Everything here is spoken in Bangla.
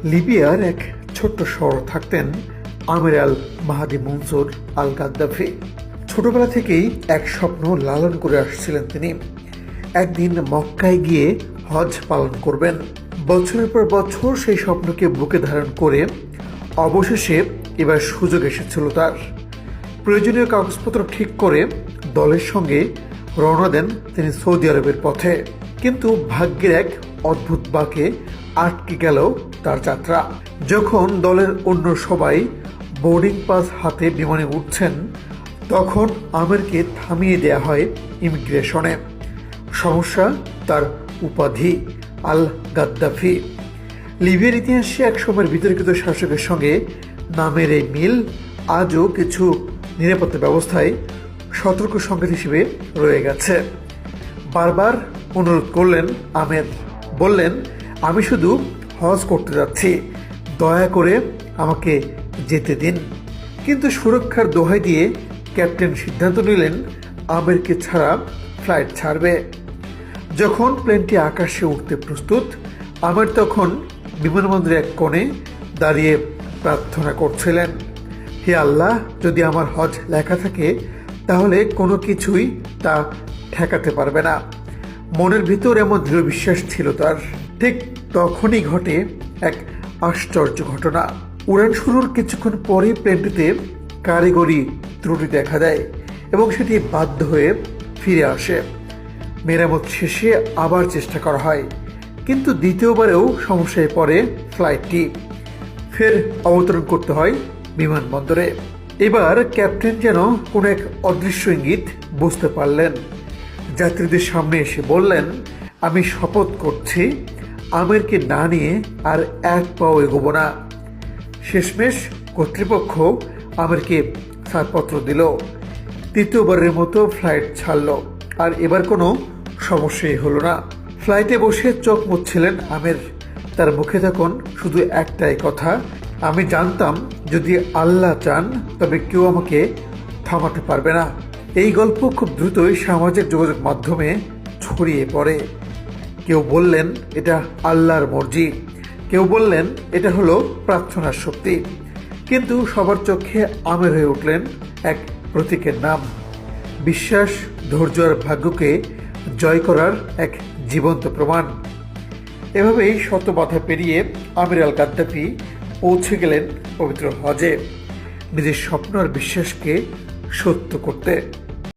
লিবিয়ার এক ছোট্ট শহর থাকতেন আমির আল মাহাদি মনসুর আল গাদ্দাফি। ছোটবেলা থেকেই এক স্বপ্ন লালন করে আসছিলেন তিনি, একদিন মক্কায় গিয়ে হজ পালন করবেন। বছরের পর বছর সেই স্বপ্নকে বুকে ধারণ করে অবশেষে এবার সুযোগ এসেছিল তার। প্রয়োজনীয় কাগজপত্র ঠিক করে দলের সঙ্গে রওনা দেন তিনি সৌদি আরবের পথে। কিন্তু ভাগ্যের এক অদ্ভুত বাঁকে আটকে গেল তার যাত্রা। যখন দলের অন্য সবাই বোর্ডিং পাস হাতে বিমানে উঠছেন, তখন আমিরকে থামিয়ে দেয়া হয় ইমিগ্রেশনে। সমস্যা তার উপাধি আল গাদ্দাফি। লিবিয়ার ইতিহাসে এক সময়ের বিতর্কিত শাসকের সঙ্গে নামের এই মিল আজও কিছু নিরাপত্তা ব্যবস্থায় সতর্ক সংকেত হিসেবে রয়ে গেছে। বারবার অনুরোধ করলেন আমির, বললেন, আমি শুধু হজ করতে যাচ্ছি, দয়া করে আমাকে যেতে দিন। কিন্তু সুরক্ষার দোহাই দিয়ে ক্যাপ্টেন সিদ্ধান্ত নিলেন আমিরকে ছাড়া ফ্লাইট ছাড়বে। যখন প্লেনটি আকাশে উঠতে প্রস্তুত, আমির তখন বিমানবন্দরের এক কোণে দাঁড়িয়ে প্রার্থনা করছিলেন, হে আল্লাহ, যদি আমার হজ লেখা থাকে তাহলে কোনো কিছুই তা ঠেকাতে পারবে না। মনের ভিতর এমন দৃঢ় বিশ্বাস ছিল তার। ঠিক তখনই ঘটে এক আশ্চর্য ঘটনা। উড়ান শুরুর কিছুক্ষণ পরেই প্লেনটিতে কারিগরি ত্রুটি দেখা দেয় এবং সেটি বাধ্য হয়ে ফিরে আসে। মেরামত শেষে আবার চেষ্টা করা হয়, কিন্তু দ্বিতীয়বারেও সমস্যায় পড়ে ফ্লাইটটি। ফের অবতরণ করতে হয় বিমানবন্দরে। এবার ক্যাপ্টেন যেন কোনো এক অদৃশ্য ইঙ্গিত বুঝতে পারলেন। যাত্রীদের সামনে এসে বললেন, আমি শপথ করছি আমিরকে না নিয়ে আর এক পাও এগোবো না। শেষমেশ কর্তৃপক্ষ আমিরকে ছাড়পত্র দিল। তৃতীয়বারের মতো ফ্লাইট ছাড়ল, আর এবার কোনো সমস্যাই হলো না। ফ্লাইটে বসে চোখ মুছছিলেন আমির। তার মুখে তখন শুধু একটাই কথা, আমি জানতাম যদি আল্লাহ চান তবে কেউ আমাকে থামাতে পারবে না। এই গল্প খুব দ্রুতই সামাজিক যোগাযোগ মাধ্যমে ছড়িয়ে পড়ে। কেউ বললেন এটা আল্লাহর মর্জি, কেউ বললেন এটা হলো প্রার্থনার শক্তি, কিন্তু সবার চোখে আমির হয়ে উঠলেন এক প্রতীকের নাম। বিশ্বাস, ধৈর্য আর ভাগ্যকে জয় করার এক জীবন্ত প্রমাণ। এভাবেই শত বাধা পেরিয়ে আমির আল গাদ্দাফি পৌঁছে গেলেন পবিত্র হজে, নিজের স্বপ্ন আর বিশ্বাসকে সত্য করতে।